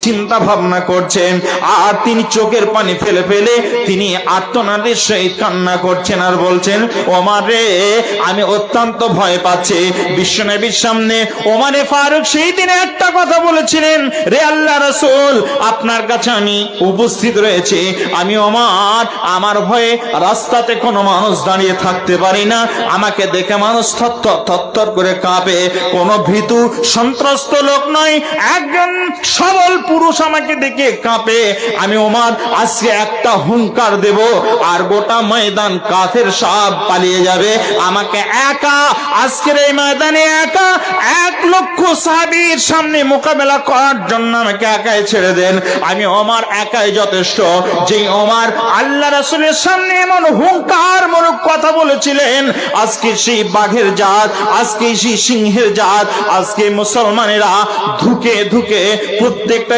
চিন্তা ভাবনা করছেন, আর তিনি চোখের পানি ফেলে ফেলে তিনি আর্তনাদের সহিত কান্না করছেন আর বলছেন, ওমর রে, আমি অত্যন্ত ভয় পাচ্ছি। বিশ্বনবীর সামনে ওমরে ফারুক সেই দিনে একটা কথা বলেছিলেন, রে আল্লাহ রাসূল, আপনার কাছে আমি উপস্থিত রয়েছে, আমি ওমর, আমার ভয়ে রাস্তাতে কোনো মানুষ দাঁড়িয়ে থাকতে পারি না, আমাকে দেখে মানুষ থরথর করে কাঁপে। কোনো ভীতু সন্ত্রস্ত লোক নয়, একজন সবল পুরুষ আমাকে দেখে কাঁপে। আমি ওমর আজকে একটা হুঙ্কার দেব আর গোটা ময়দান কাফের সব পালিয়ে যাবে, আমাকে একা আজকের এই ময়দানে একা 1,00,000 সাহাবীর সামনে মোকাবেলা করার জন্য আমাকে একাই ছেড়ে দেন, আমি ওমর একাই যথেষ্ট। যে ওমর আল্লাহ রাসূলের সামনে এমন হুঙ্কার মূলক কথা বলেছিলেন, আজকে সেই বাঘের জাত, আজকে সেই সিংহের জাত, আজকে মুসলমানেরা ধুকে ধুকে প্রত্যেকটা